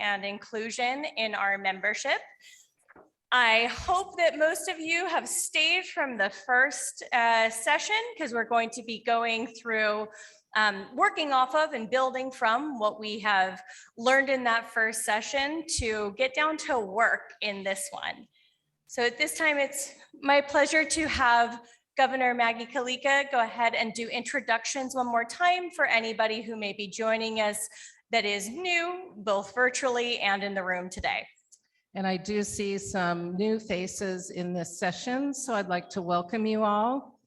and inclusion in our membership. I hope that most of you have stayed from the first session, because we're going to be going through working off of and building from what we have learned in that first session to get down to work in this one. So at this time, it's my pleasure to have Governor Maggie Kalika go ahead and do introductions one more time for anybody who may be joining us that is new, both virtually and in the room today. And I do see some new faces in this session, so I'd like to welcome you all.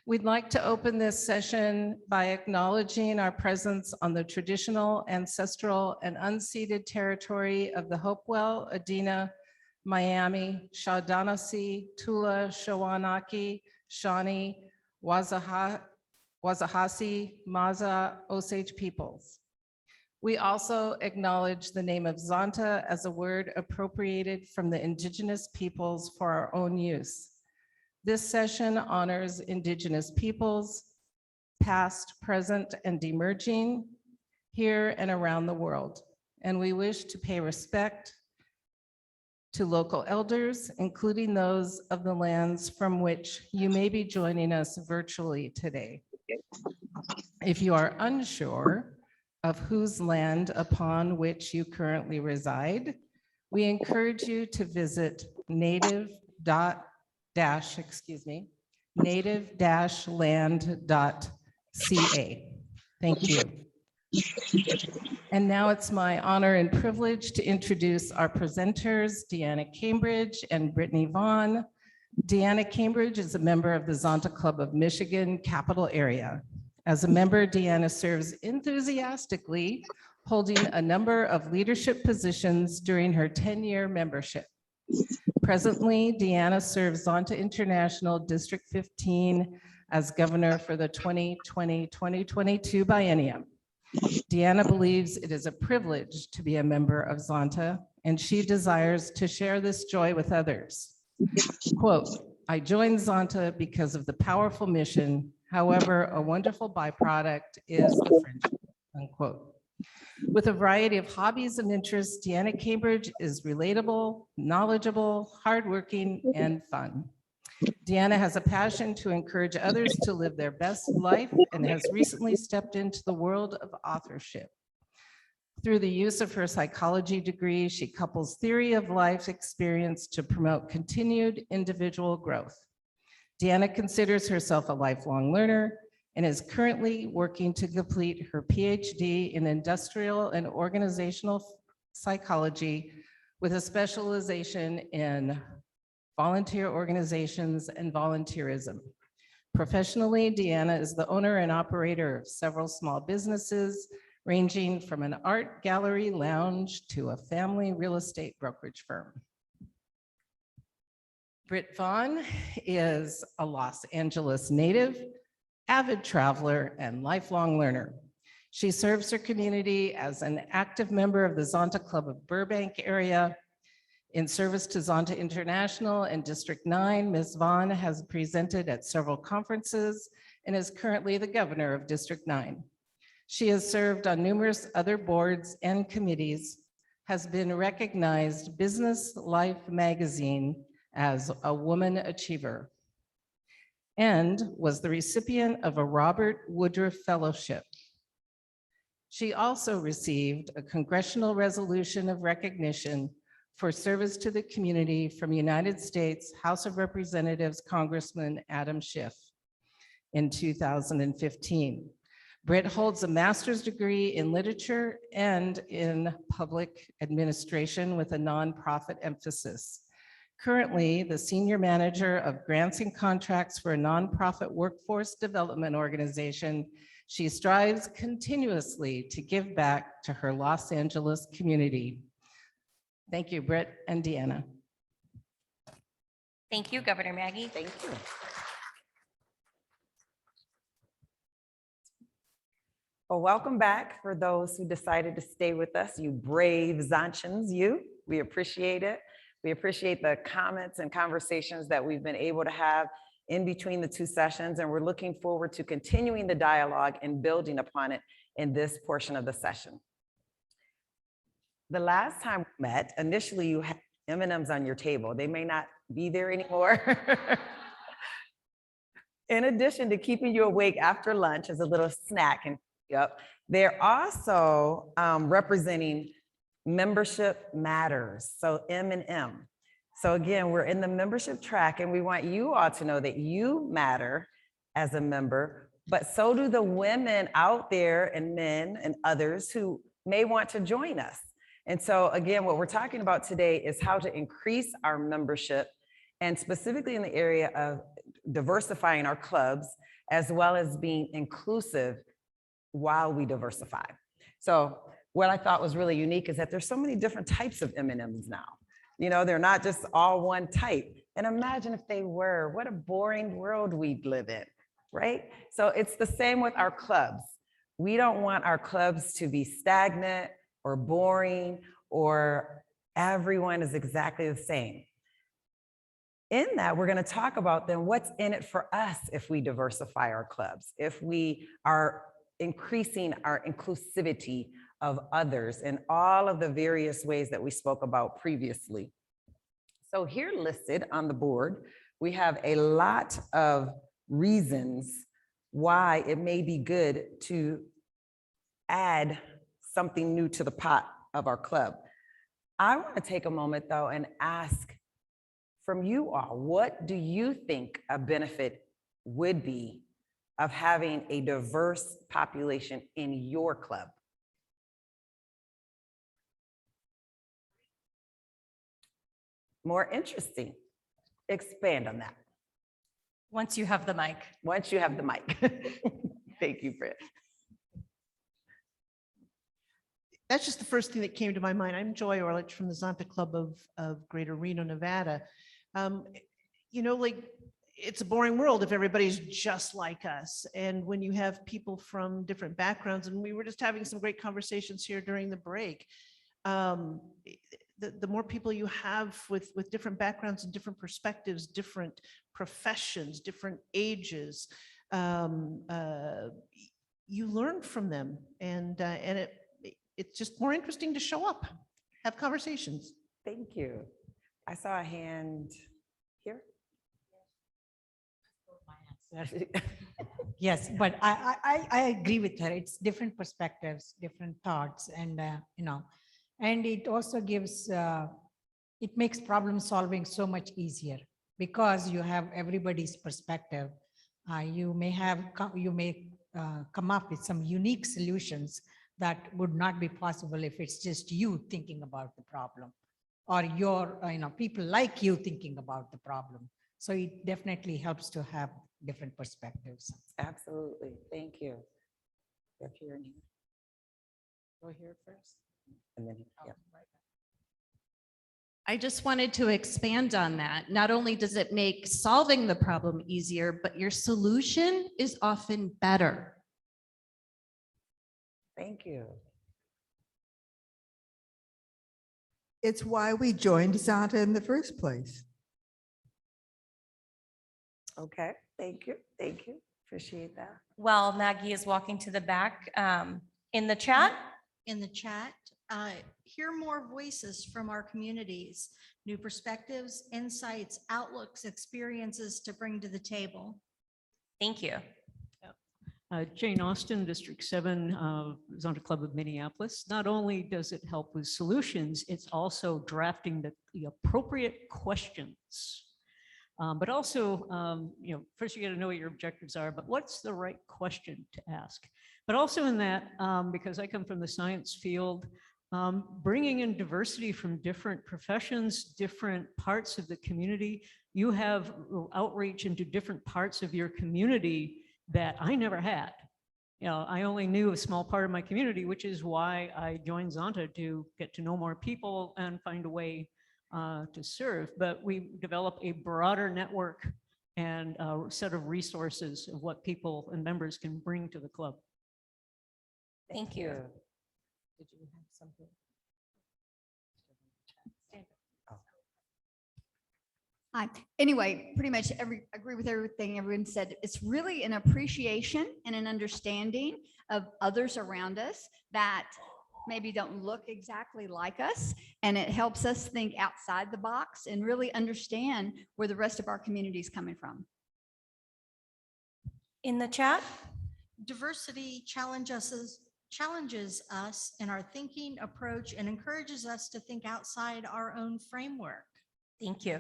We'd like to open this session by acknowledging our presence on the traditional, ancestral, and unceded territory of the Hopewell, Adena, Miami, Shawnee, Tula, Shawanaki, Shawnee, Wazahassee, Maza, Osage peoples. We also acknowledge the name of Zonta as a word appropriated from the indigenous peoples for our own use. This session honors indigenous peoples, past, present, and emerging, here and around the world. And we wish to pay respect to local elders, including those of the lands from which you may be joining us virtually today. If you are unsure of whose land upon which you currently reside, we encourage you to visit native-land.ca. Thank you. And now it's my honor and privilege to introduce our presenters, DeAnna Cambridge and Brittany Vaughan. DeAnna Cambridge is a member of the Zonta Club of Michigan Capital Area. As a member, DeAnna serves enthusiastically, holding a number of leadership positions during her 10-year membership. Presently, DeAnna serves Zonta International District 15 as governor for the 2020-2022 biennium. DeAnna believes it is a privilege to be a member of Zonta, and she desires to share this joy with others. Quote, "I joined Zonta because of the powerful mission. However, a wonderful byproduct is the friendship," unquote. With a variety of hobbies and interests, DeAnna Cambridge is relatable, knowledgeable, hardworking, and fun. DeAnna has a passion to encourage others to live their best life and has recently stepped into the world of authorship. Through the use of her psychology degree, she couples theory of life experience to promote continued individual growth. DeAnna considers herself a lifelong learner and is currently working to complete her PhD in industrial and organizational psychology with a specialization in volunteer organizations and volunteerism. Professionally, DeAnna is the owner and operator of several small businesses, ranging from an art gallery lounge to a family real estate brokerage firm. Britt Vaughan is a Los Angeles native, avid traveler, and lifelong learner. She serves her community as an active member of the Zonta Club of Burbank area. In service to Zonta International and District 9, Ms. Vaughan has presented at several conferences and is currently the governor of District 9. She has served on numerous other boards and committees, has been recognized Business Life magazine as a woman achiever, and was the recipient of a Robert Woodruff Fellowship. She also received a congressional resolution of recognition for service to the community from United States House of Representatives Congressman Adam Schiff in 2015. Britt holds a master's degree in literature and in public administration with a nonprofit emphasis. Currently, the senior manager of grants and contracts for a nonprofit workforce development organization, she strives continuously to give back to her Los Angeles community. Thank you, Britt and DeAnna. Thank you, Governor Maggie. Thank you. Well, welcome back for those who decided to stay with us, you brave Zontians, you. We appreciate it. We appreciate the comments and conversations that we've been able to have in between the two sessions, and we're looking forward to continuing the dialogue and building upon it in this portion of the session. the last time we met, initially you had M&Ms on your table. They may not be there anymore. In addition to keeping you awake after lunch as a little snack, and yep, they're also representing membership matters. So M&M. So again, we're in the membership track, and we want you all to know that you matter as a member, but so do the women out there and men and others who may want to join us. And so again, what we're talking about today is how to increase our membership, and specifically in the area of diversifying our clubs, as well as being inclusive while we diversify. So what I thought was really unique is that there's so many different types of M&Ms now. You know, they're not just all one type. And imagine if they were, what a boring world we'd live in, right? So it's the same with our clubs. We don't want our clubs to be stagnant or boring, or everyone is exactly the same. In that, we're going to talk about then what's in it for us if we diversify our clubs, if we are increasing our inclusivity of others in all of the various ways that we spoke about previously. So here listed on the board, we have a lot of reasons why it may be good to add something new to the pot of our club. I want to take a moment though and ask from you all, what do you think a benefit would be of having a diverse population in your club? More interesting. Expand on that. Once you have the mic. Once you have the mic. Thank you, Britt. That's just the first thing that came to my mind. I'm Joy Orlich from the Zonta Club of Greater Reno, Nevada. You know, like, it's a boring world if everybody's just like us. And when you have people from different backgrounds, and we were just having some great conversations here during the break, the more people you have with different backgrounds and different perspectives, different professions, different ages, you learn from them, and it's just more interesting to show up, have conversations. Thank you. I saw a hand here. Yes, but I agree with her. It's different perspectives, different thoughts, and you know, and it also gives, it makes problem solving so much easier because you have everybody's perspective. You may come up with some unique solutions that would not be possible if it's just you thinking about the problem, or your, people like you thinking about the problem. So it definitely helps to have different perspectives. Absolutely. Thank you. If you're in here. Go here first. And then, yeah. I just wanted to expand on that. Not only does it make solving the problem easier, but your solution is often better. Thank you. It's why we joined Zonta in the first place. Okay, thank you. Thank you. Appreciate that. While Maggie is walking to the back, in the chat. In the chat, hear more voices from our communities, new perspectives, insights, outlooks, experiences to bring to the table. Thank you. Jane Austen, District 7, Zonta Club of Minneapolis. Not only does it help with solutions, it's also drafting the appropriate questions. But also, first you got to know what your objectives are, but what's the right question to ask? But also in that, because I come from the science field, bringing in diversity from different professions, different parts of the community, you have outreach into different parts of your community that I never had. I only knew a small part of my community, which is why I joined Zonta, to get to know more people and find a way to serve. But we develop a broader network and a set of resources of what people and members can bring to the club. Thank you. Did you have something? Hi. Anyway, pretty much agree with everything everyone said. It's really an appreciation and an understanding of others around us that maybe don't look exactly like us. And it helps us think outside the box and really understand where the rest of our community is coming from. In the chat? Diversity challenges us in our thinking approach and encourages us to think outside our own framework. Thank you.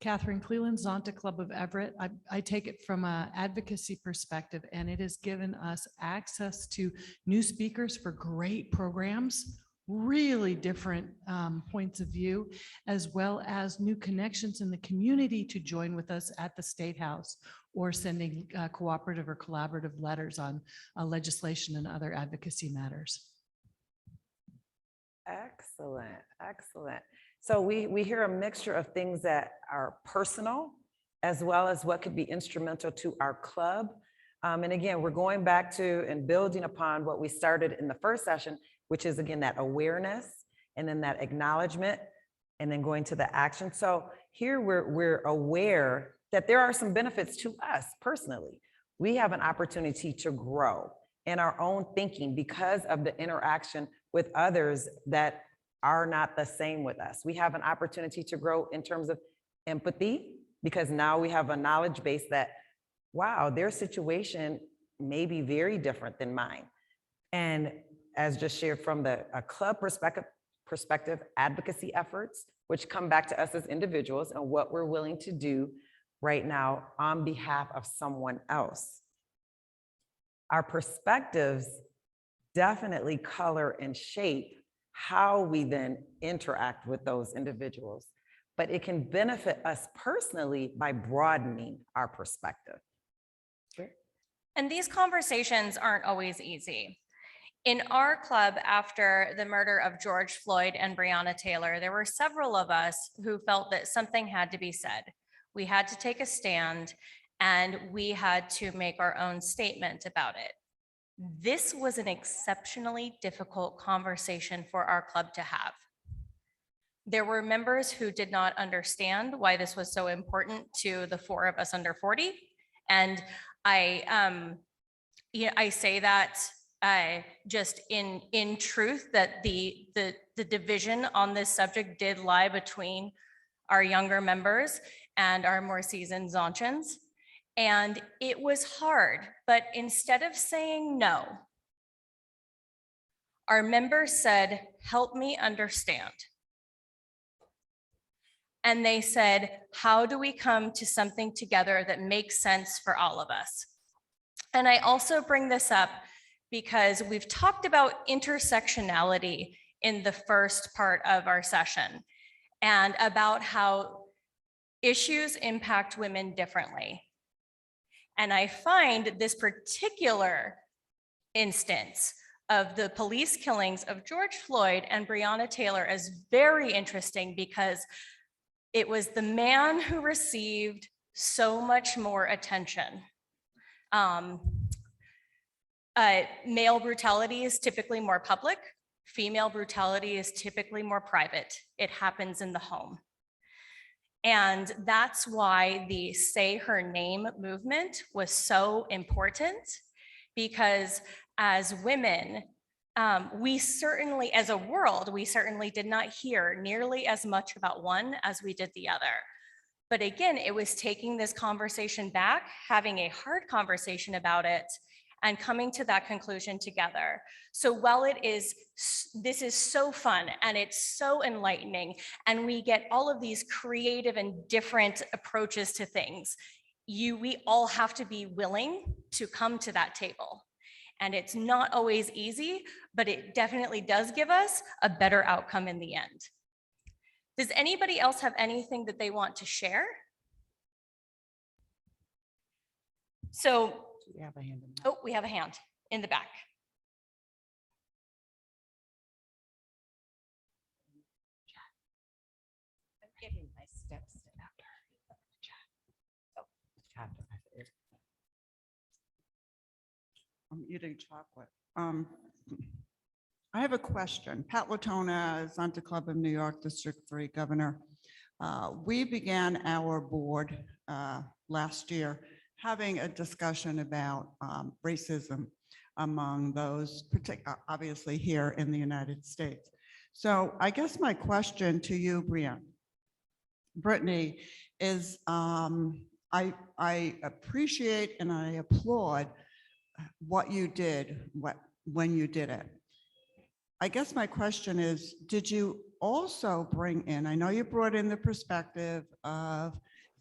Catherine Cleland, Zonta Club of Everett. I take it from an advocacy perspective, and it has given us access to new speakers for great programs, really different points of view, as well as new connections in the community to join with us at the State House or sending cooperative or collaborative letters on legislation and other advocacy matters. Excellent, excellent. So we hear a mixture of things that are personal, as well as what could be instrumental to our club. And again, we're going back to and building upon what we started in the first session, which is again, that awareness and then that acknowledgement and then going to the action. So here we're aware that there are some benefits to us personally. We have an opportunity to grow in our own thinking because of the interaction with others that are not the same with us. We have an opportunity to grow in terms of empathy because now we have a knowledge base that, wow, their situation may be very different than mine. And as just shared from a club perspective, advocacy efforts, which come back to us as individuals and what we're willing to do right now on behalf of someone else. Our perspectives definitely color and shape how we then interact with those individuals, but it can benefit us personally by broadening our perspective. And these conversations aren't always easy. In our club, after the murder of George Floyd and Breonna Taylor, there were several of us who felt that something had to be said. We had to take a stand and we had to make our own statement about it. This was an exceptionally difficult conversation for our club to have. There were members who did not understand why this was so important to the four of us under 40. And I say that just in truth that the division on this subject did lie between our younger members and our more seasoned Zontians. And it was hard, but instead of saying no, our members said, help me understand. And they said, how do we come to something together that makes sense for all of us? And I also bring this up because we've talked about intersectionality in the first part of our session and about how issues impact women differently. And I find this particular instance of the police killings of George Floyd and Breonna Taylor as very interesting because it was the man who received so much more attention. Male brutality is typically more public. Female brutality is typically more private. It happens in the home. And that's why the Say Her Name movement was so important, because as women, we certainly, as a world, we certainly did not hear nearly as much about one as we did the other. But again, it was taking this conversation back, having a hard conversation about it, and coming to that conclusion together. So while this is so fun and it's so enlightening, and we get all of these creative and different approaches to things, we all have to be willing to come to that table. And it's not always easy, but it definitely does give us a better outcome in the end. Does anybody else have anything that they want to share? So, We have a hand in that. oh, we have a hand in the back. I'm giving my steps after. I'm eating chocolate. I have a question. Pat Latona, Zonta Club of New York, District 3 Governor. We began our board last year having a discussion about racism among those, obviously here in the United States. So I guess my question to you, Brittany, is I appreciate and I applaud what you did when you did it. I guess my question is, did you also bring in, I know you brought in the perspective of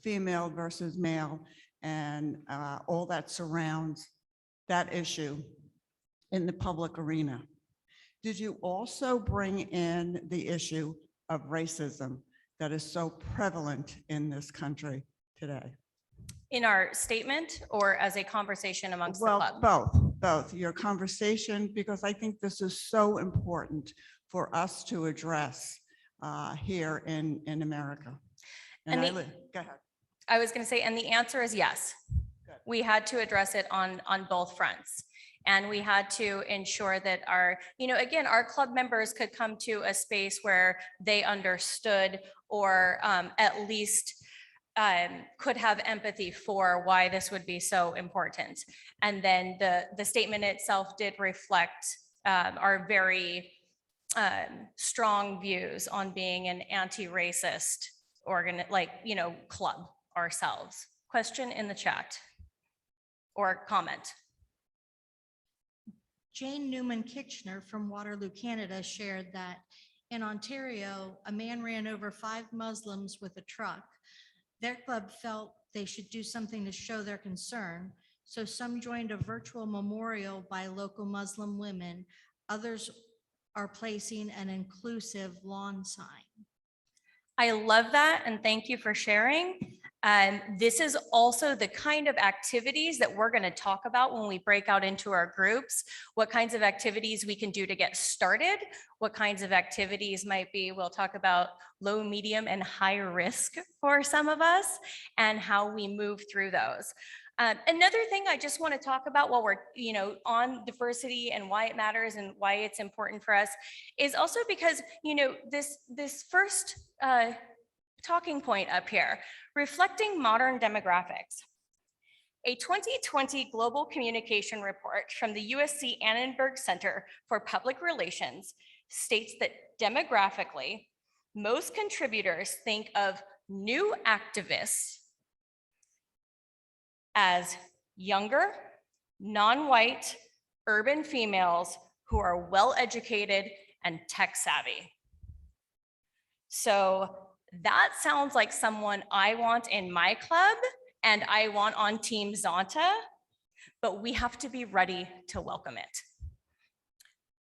female versus male and all that surrounds that issue in the public arena. Did you also bring in the issue of racism that is so prevalent in this country today? In our statement or as a conversation amongst the Well, club? both. Your conversation, because I think this is so important for us to address here in America. And Go ahead. I was going to say, and the answer is yes. Good. We had to address it on both fronts. And we had to ensure that our, again, our club members could come to a space where they understood or at least could have empathy for why this would be so important. And then the statement itself did reflect our very strong views on being an anti-racist club ourselves. Question in the chat or comment. Jane Newman Kitchener from Waterloo, Canada shared that in Ontario, a man ran over 5 Muslims with a truck. Their club felt they should do something to show their concern, so some joined a virtual memorial by local Muslim women. Others are placing an inclusive lawn sign. I love that, and thank you for sharing. This is also the kind of activities that we're going to talk about when we break out into our groups, what kinds of activities we can do to get started, what kinds of activities might be, we'll talk about low, medium, and high risk for some of us, and how we move through those. Another thing I just want to talk about while we're on diversity and why it matters and why it's important for us is also because this first talking point up here, reflecting modern demographics. A 2020 global communication report from the USC Annenberg Center for Public Relations states that demographically, most contributors think of new activists as younger, non-white, urban females who are well-educated and tech savvy. So that sounds like someone I want in my club and I want on Team Zonta, but we have to be ready to welcome it.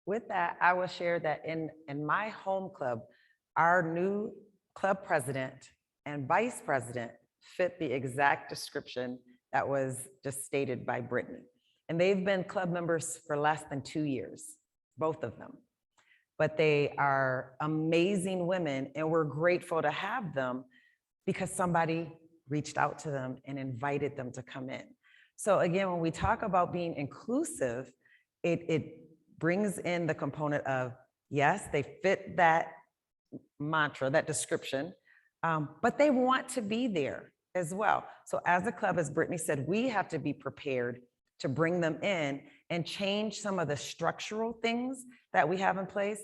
With that, I will share that in my home club, our new club president and vice president fit the exact description that was just stated by Brittany. And they've been club members for less than 2 years, both of them. But they are amazing women, and we're grateful to have them because somebody reached out to them and invited them to come in. So again, when we talk about being inclusive, it brings in the component of, yes, they fit that mantra, that description, but they want to be there as well. So as a club, as Brittany said, we have to be prepared to bring them in and change some of the structural things that we have in place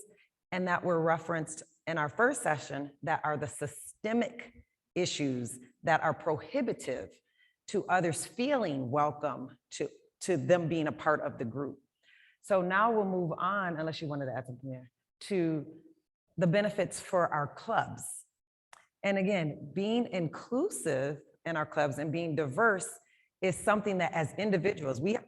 and that were referenced in our first session that are the systemic issues that are prohibitive to others feeling welcome to them being a part of the group. So now we'll move on, unless you wanted to add something there, to the benefits for our clubs. And again, being inclusive in our clubs and being diverse is something that as individuals, we have,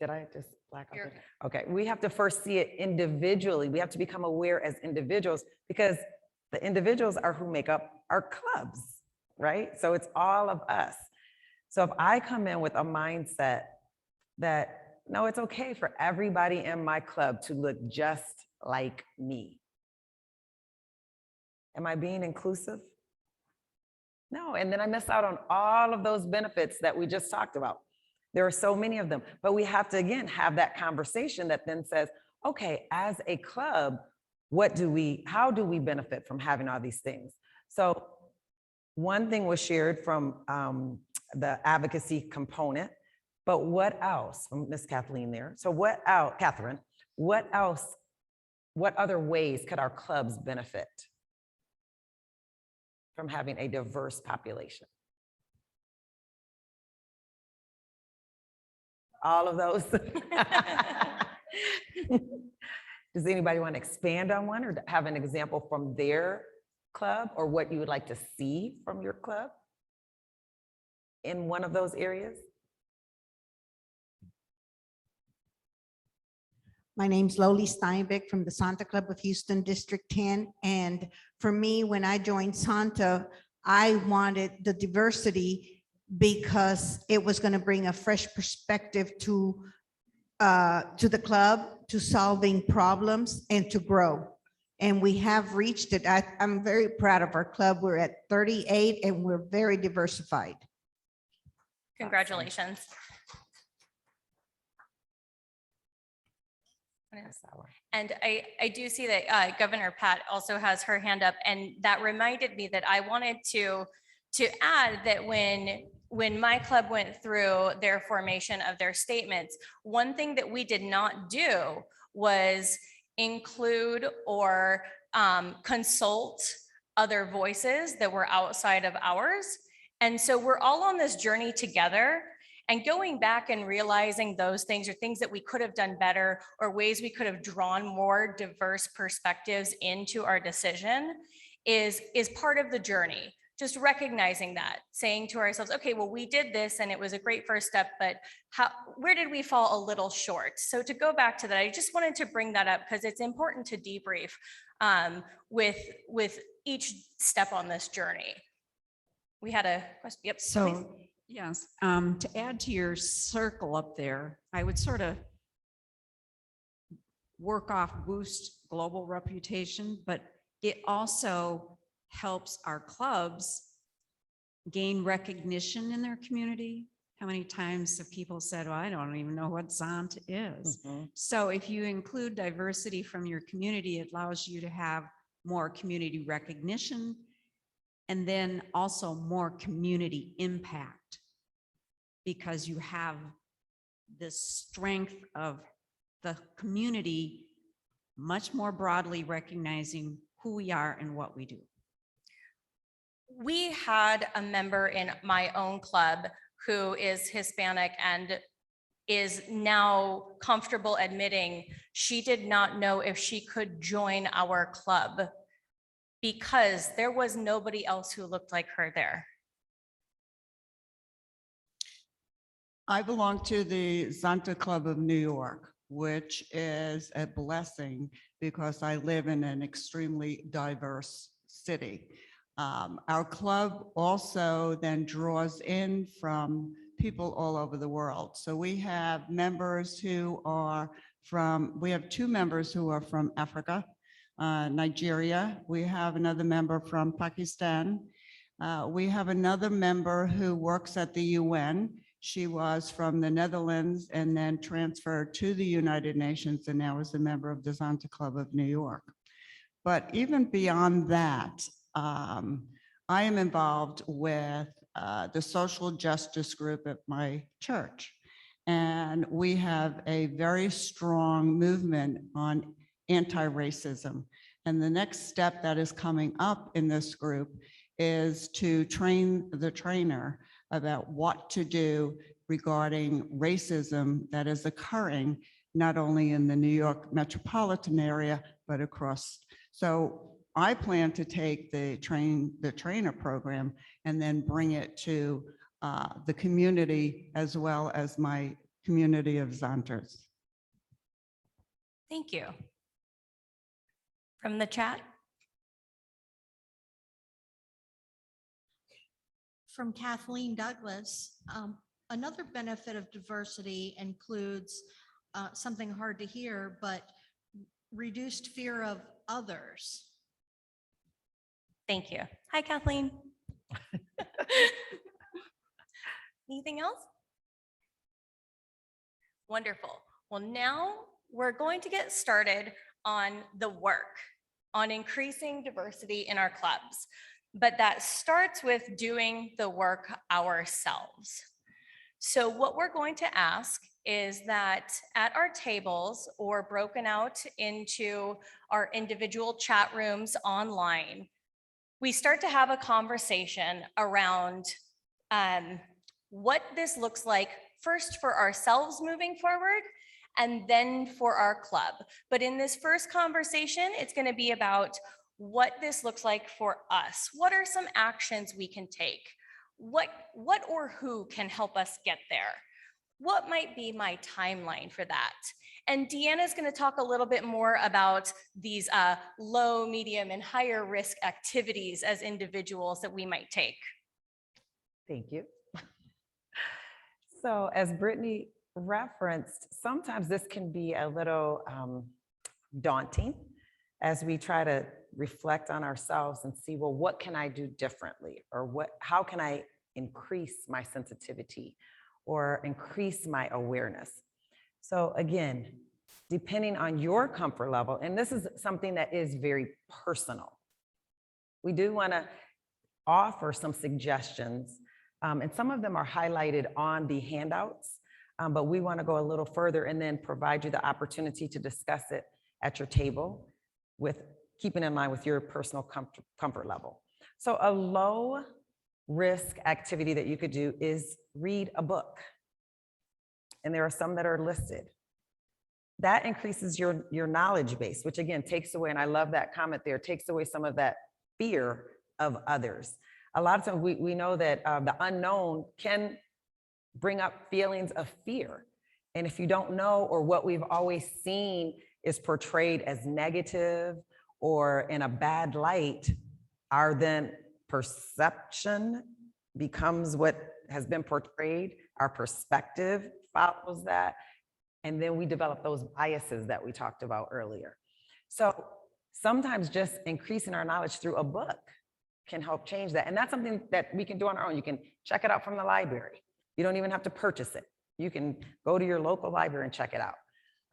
did I just black out? Okay, we have to first see it individually. We have to become aware as individuals because the individuals are who make up our clubs, right? So it's all of us. So if I come in with a mindset that, no, it's okay for everybody in my club to look just like me. Am I being inclusive? No, and then I miss out on all of those benefits that we just talked about. There are so many of them, but we have to, again, have that conversation that then says, okay, as a club, how do we benefit from having all these things? So one thing was shared from the advocacy component But what else, from Miss Kathleen there? So what else, Catherine, what else, what other ways could our clubs benefit from having a diverse population? All of those? Does anybody want to expand on one or have an example from their club or what you would like to see from your club in one of those areas? My name's Loli Steinbeck from the Zonta Club of Houston, District 10. And for me, when I joined Zonta, I wanted the diversity because it was going to bring a fresh perspective to the club, to solving problems and to grow. And we have reached it. I'm very proud of our club. We're at 38 and we're very diversified. Congratulations. And I do see that Governor Pat also has her hand up, and that reminded me that I wanted to add that when my club went through their formation of their statements, one thing that we did not do was include or consult other voices that were outside of ours. And so we're all on this journey together. And going back and realizing those things are things that we could have done better or ways we could have drawn more diverse perspectives into our decision is part of the journey. Just recognizing that, saying to ourselves, okay, well, we did this and it was a great first step, but where did we fall a little short? So to go back to that, I just wanted to bring that up because it's important to debrief with each step on this journey. We had a question. Yep. So. Please. Yes, to add to your circle up there, I would sort of work off boost global reputation, but it also helps our clubs gain recognition in their community. How many times have people said, well, I don't even know what Zonta is. Mm-hmm. So if you include diversity from your community, it allows you to have more community recognition and then also more community impact because you have the strength of the community much more broadly recognizing who we are and what we do. We had a member in my own club who is Hispanic and is now comfortable admitting she did not know if she could join our club because there was nobody else who looked like her there. I belong to the Zonta Club of New York, which is a blessing because I live in an extremely diverse city. Our club also then draws in from people all over the world. So we have members who are we have 2 members who are from Africa, Nigeria. We have another member from Pakistan. We have another member who works at the UN. She was from the Netherlands and then transferred to the United Nations and now is a member of the Zonta Club of New York. But even beyond that, I am involved with the social justice group at my church. And we have a very strong movement on anti-racism. And the next step that is coming up in this group is to train the trainer about what to do regarding racism that is occurring not only in the New York metropolitan area, but across. So I plan to take the trainer program and then bring it to the community as well as my community of Zonters. Thank you. From the chat? From Kathleen Douglas, another benefit of diversity includes something hard to hear, but reduced fear of others. Thank you. Hi, Kathleen. Anything else? Wonderful. Well, now we're going to get started on the work, on increasing diversity in our clubs. But that starts with doing the work ourselves. So what we're going to ask is that at our tables or broken out into our individual chat rooms online, we start to have a conversation around what this looks like first for ourselves moving forward and then for our club. But in this first conversation, it's going to be about what this looks like for us. What are some actions we can take? What or who can help us get there? What might be my timeline for that? And DeAnna is going to talk a little bit more about these low, medium, and higher risk activities as individuals that we might take. Thank you. So as Brittany referenced, sometimes this can be a little daunting as we try to reflect on ourselves and see, well, what can I do differently? Or how can I increase my sensitivity or increase my awareness? So again, depending on your comfort level, and this is something that is very personal, we do want to offer some suggestions, and some of them are highlighted on the handouts, but we want to go a little further and then provide you the opportunity to discuss it at your table with keeping in line with your personal comfort level. So a low risk activity that you could do is read a book. And there are some that are listed. That increases your knowledge base, which again takes away, and I love that comment there, takes away some of that fear of others. A lot of times we know that the unknown can bring up feelings of fear. And if you don't know, or what we've always seen is portrayed as negative or in a bad light, our then perception becomes what has been portrayed. Our perspective follows that. And then we develop those biases that we talked about earlier. So sometimes just increasing our knowledge through a book can help change that. And that's something that we can do on our own. You can check it out from the library. You don't even have to purchase it. You can go to your local library and check it out.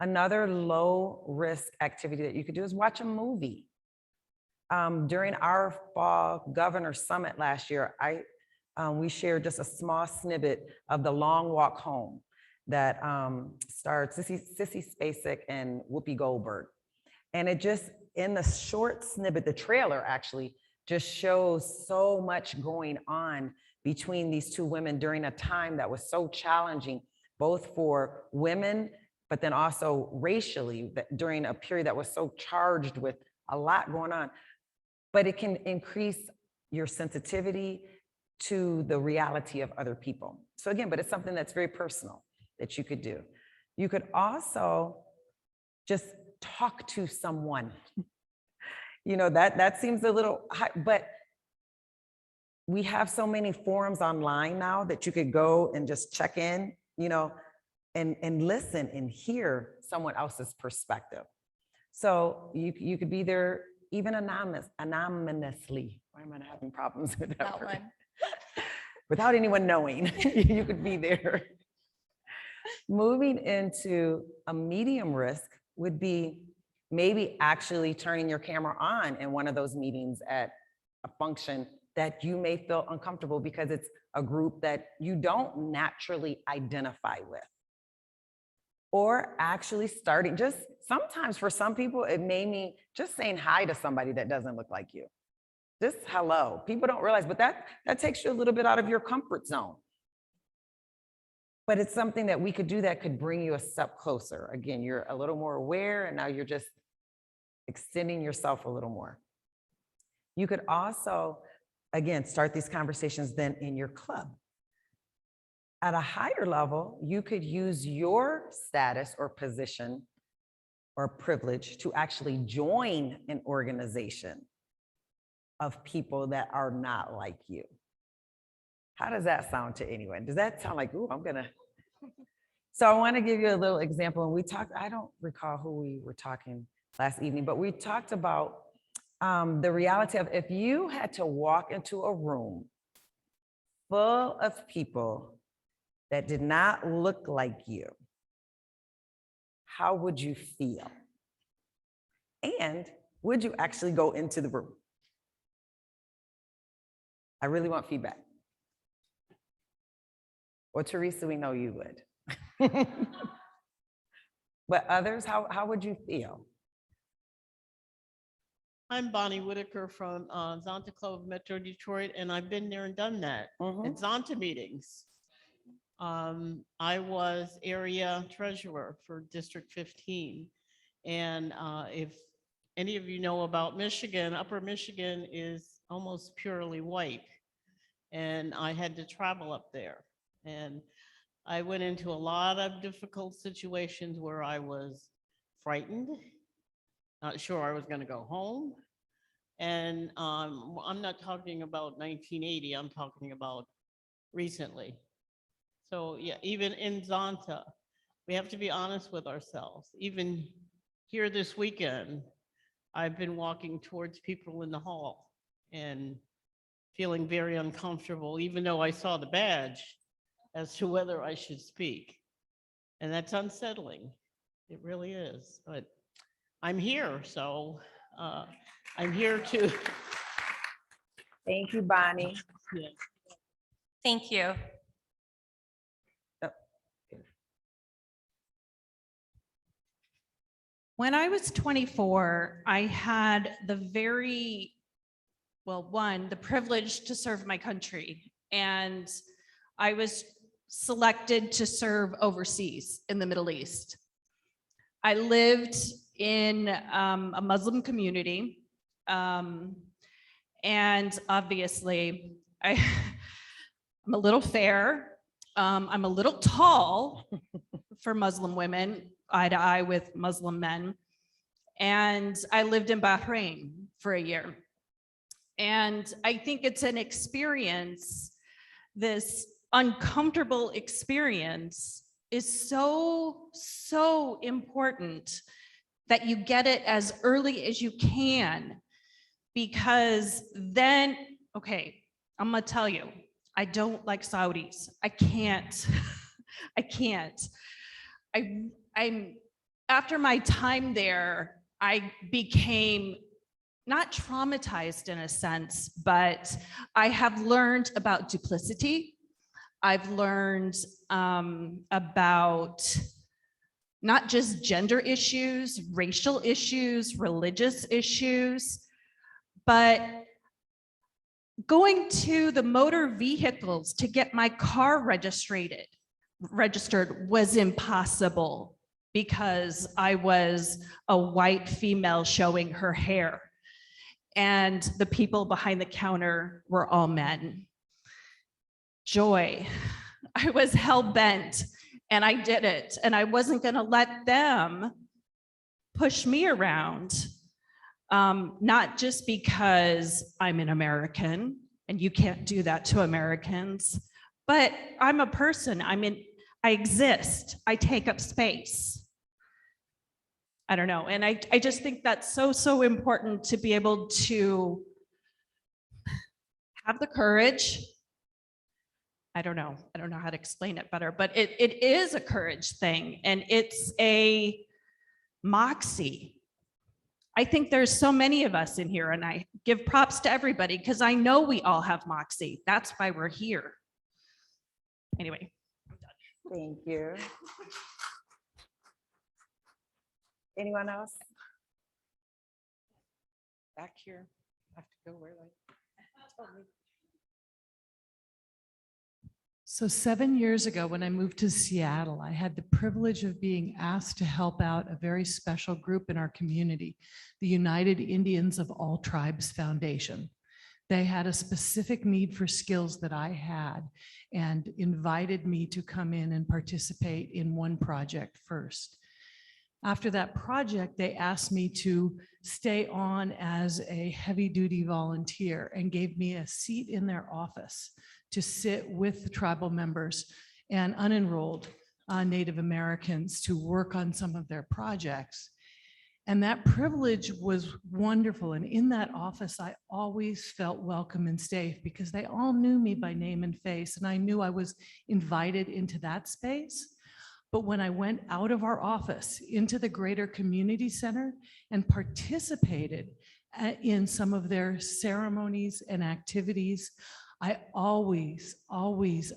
Another low risk activity that you could do is watch a movie. During our fall governor summit last year, we shared just a small snippet of The Long Walk Home that starred Sissy Spacek and Whoopi Goldberg. And it just, in the short snippet, the trailer actually just shows so much going on between these two women during a time that was so challenging, both for women, but then also racially, during a period that was so charged with a lot going on. But it can increase your sensitivity to the reality of other people. So again, but it's something that's very personal that you could do. You could also just talk to someone. You know, that seems a little high, but we have so many forums online now that you could go and just check in, you know, and listen and hear someone else's perspective. So you could be there even anonymously. Why am I having problems with that word? Without anyone knowing, you could be there. Moving into a medium risk would be maybe actually turning your camera on in one of those meetings at a function that you may feel uncomfortable because it's a group that you don't naturally identify with. Or actually starting, just sometimes for some people, it may mean just saying hi to somebody that doesn't look like you. Just hello. People don't realize, but that takes you a little bit out of your comfort zone. But it's something that we could do that could bring you a step closer. Again, you're a little more aware, and now you're just extending yourself a little more. You could also, again, start these conversations then in your club. At a higher level, you could use your status or position or privilege to actually join an organization of people that are not like you. How does that sound to anyone? Does that sound like, ooh, I'm gonna. So I want to give you a little example. And we talked, I don't recall who we were talking last evening, but we talked about the reality of if you had to walk into a room full of people that did not look like you, how would you feel? And would you actually go into the room? I really want feedback. Well, Teresa, we know you would. But others, how would you feel? I'm Bonnie Whitaker from Zonta Club of Metro Detroit, and I've been there and done that at Zonta meetings. I was area treasurer for District 15. And if any of you know about Michigan, Upper Michigan is almost purely white. And I had to travel up there. And I went into a lot of difficult situations where I was frightened, not sure I was going to go home. And I'm not talking about 1980, I'm talking about recently. So yeah, even in Zonta, we have to be honest with ourselves. Even here this weekend, I've been walking towards people in the hall and feeling very uncomfortable, even though I saw the badge, as to whether I should speak. And that's unsettling. It really is. But I'm here, so I'm here to. Thank you, Bonnie. Yeah. Thank you. When I was 24, I had the the privilege to serve my country. And I was selected to serve overseas in the Middle East. I lived in a Muslim community. And obviously, I'm a little fair. I'm a little tall for Muslim women, eye to eye with Muslim men. And I lived in Bahrain for a year. And I think it's an experience, this uncomfortable experience is so important that you get it as early as you can, because then, okay, I'm gonna tell you, I don't like Saudis. I can't. I'm after my time there, I became not traumatized in a sense, but I have learned about duplicity. I've learned about not just gender issues, racial issues, religious issues, but going to the motor vehicles to get my car registered was impossible because I was a white female showing her hair. And the people behind the counter were all men. Joy, I was hell-bent and I did it. And I wasn't gonna let them push me around. Not just because I'm an American and you can't do that to Americans, but I'm a person, I exist, I take up space. I don't know, and I just think that's so important to be able to have the courage. I don't know how to explain it better, but it is a courage thing, and it's a moxie. I think there's so many of us in here, and I give props to everybody because I know we all have moxie. That's why we're here. Anyway, I'm done. Thank you. Anyone else? Back here. I have to go where So 7 years ago, when I moved to Seattle, I had the privilege of being asked to help out a very special group in our community, the United Indians of All Tribes Foundation. They had a specific need for skills that I had and invited me to come in and participate in one project first. After that project, they asked me to stay on as a heavy-duty volunteer and gave me a seat in their office to sit with the tribal members and unenrolled Native Americans to work on some of their projects. And that privilege was wonderful. And in that office, I always felt welcome and safe because they all knew me by name and face, and I knew I was invited into that space. But when I went out of our office into the greater community center and participated in some of their ceremonies and activities, I always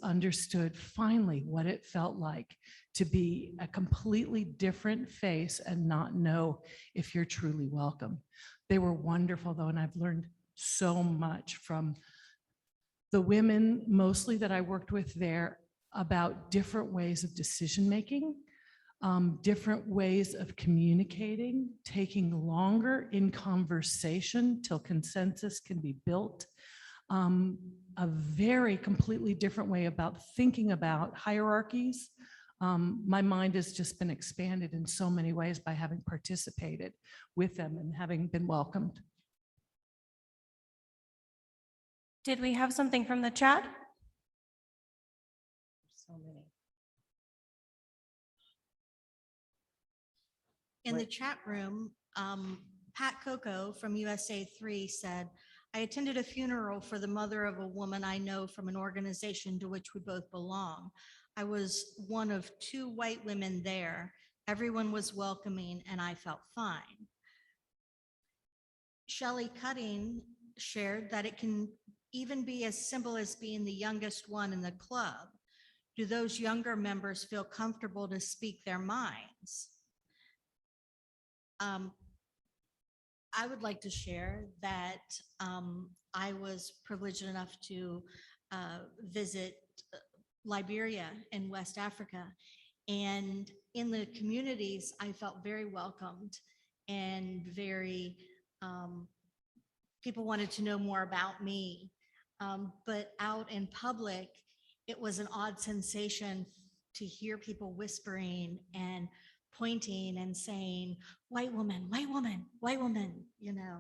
understood finally what it felt like to be a completely different face and not know if you're truly welcome. They were wonderful though, and I've learned so much from the women mostly that I worked with there about different ways of decision-making, different ways of communicating, taking longer in conversation till consensus can be built. A very completely different way about thinking about hierarchies. My mind has just been expanded in so many ways by having participated with them and having been welcomed. Did we have something from the chat? So many. In the chat room, Pat Coco from USA 3 said, I attended a funeral for the mother of a woman I know from an organization to which we both belong. I was one of 2 white women there. Everyone was welcoming and I felt fine. Shelley Cutting shared that it can even be as simple as being the youngest one in the club. Do those younger members feel comfortable to speak their minds? I would like to share that I was privileged enough to visit Liberia in West Africa. And in the communities, I felt very welcomed and very, people wanted to know more about me. But out in public, it was an odd sensation to hear people whispering and pointing and saying, white woman, white woman, white woman, you know.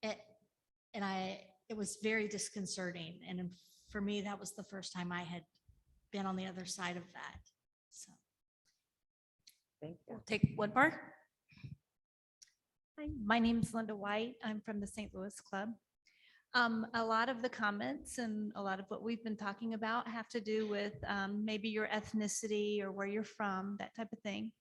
It was very disconcerting. And for me, that was the first time I had been on the other side of that. So. Thank you. We'll take one more. Hi, my name's Linda White. I'm from the St. Louis Club. A lot of the comments and a lot of what we've been talking about have to do with maybe your ethnicity or where you're from, that type of thing.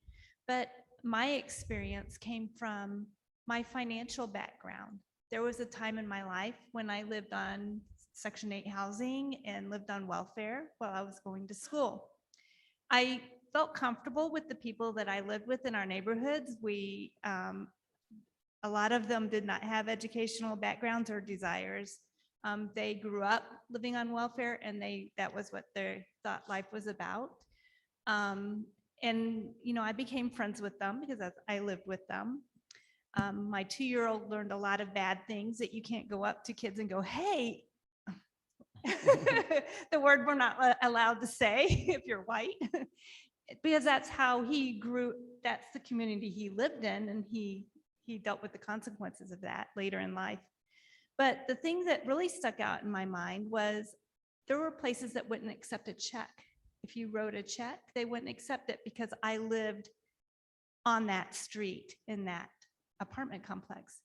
But my experience came from my financial background. There was a time in my life when I lived on Section 8 housing and lived on welfare while I was going to school. I felt comfortable with the people that I lived with in our neighborhoods. A lot of them did not have educational backgrounds or desires. They grew up living on welfare and that was what they thought life was about. And, you know, I became friends with them because I lived with them. My 2-year-old learned a lot of bad things that you can't go up to kids and go, hey, the word we're not allowed to say if you're white, because that's how he grew. That's the community he lived in, and he dealt with the consequences of that later in life. But the thing that really stuck out in my mind was there were places that wouldn't accept a check. If you wrote a check, they wouldn't accept it because I lived on that street in that apartment complex.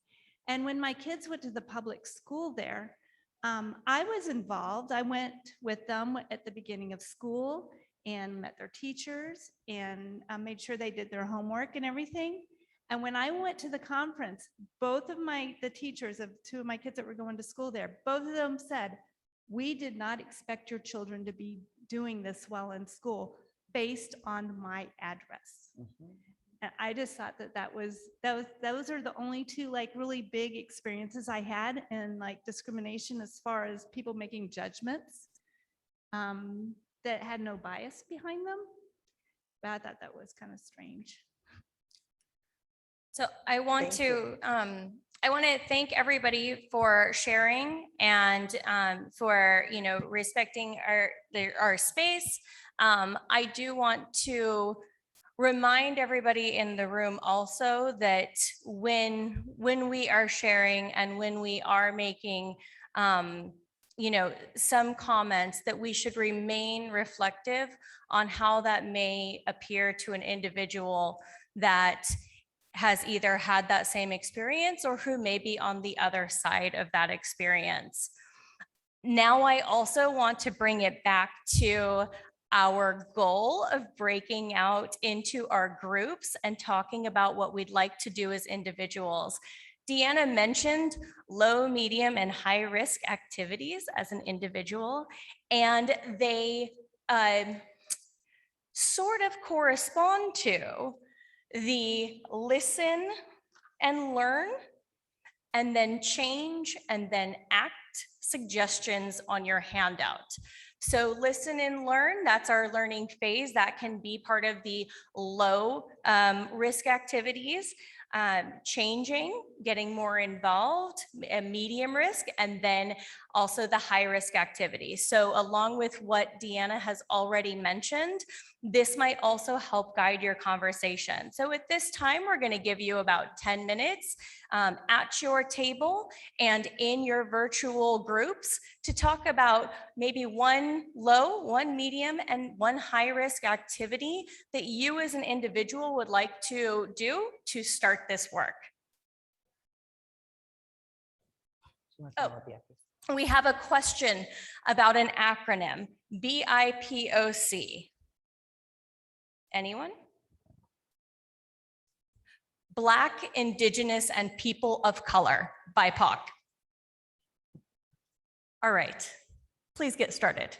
And when my kids went to the public school there, I was involved. I went with them at the beginning of school and met their teachers and made sure they did their homework and everything. And when I went to the conference, both of the teachers of 2 of my kids that were going to school there, both of them said, we did not expect your children to be doing this well in school based on my address. Mm-hmm. And I just thought those are the only 2 like really big experiences I had in like discrimination as far as people making judgments that had no bias behind them. But I thought that was kind of strange. So I want to thank everybody for sharing and for, you know, respecting our space. I do want to remind everybody in the room also that when we are sharing and when we are making you know, some comments, that we should remain reflective on how that may appear to an individual that has either had that same experience or who may be on the other side of that experience. Now, I also want to bring it back to our goal of breaking out into our groups and talking about what we'd like to do as individuals. DeAnna mentioned low, medium, and high risk activities as an individual, and they sort of correspond to the listen and learn, and then change, and then act suggestions on your handout. So listen and learn, that's our learning phase. That can be part of the low risk activities. Changing, getting more involved, a medium risk, and then also the high risk activities. So along with what DeAnna has already mentioned, this might also help guide your conversation. So at this time, we're going to give you about 10 minutes at your table and in your virtual groups to talk about maybe one low, one medium, and one high risk activity that you as an individual would like to do to start this work. Oh, we have a question about an acronym, BIPOC. Anyone? Black, Indigenous, and People of Color, BIPOC. All right, please get started.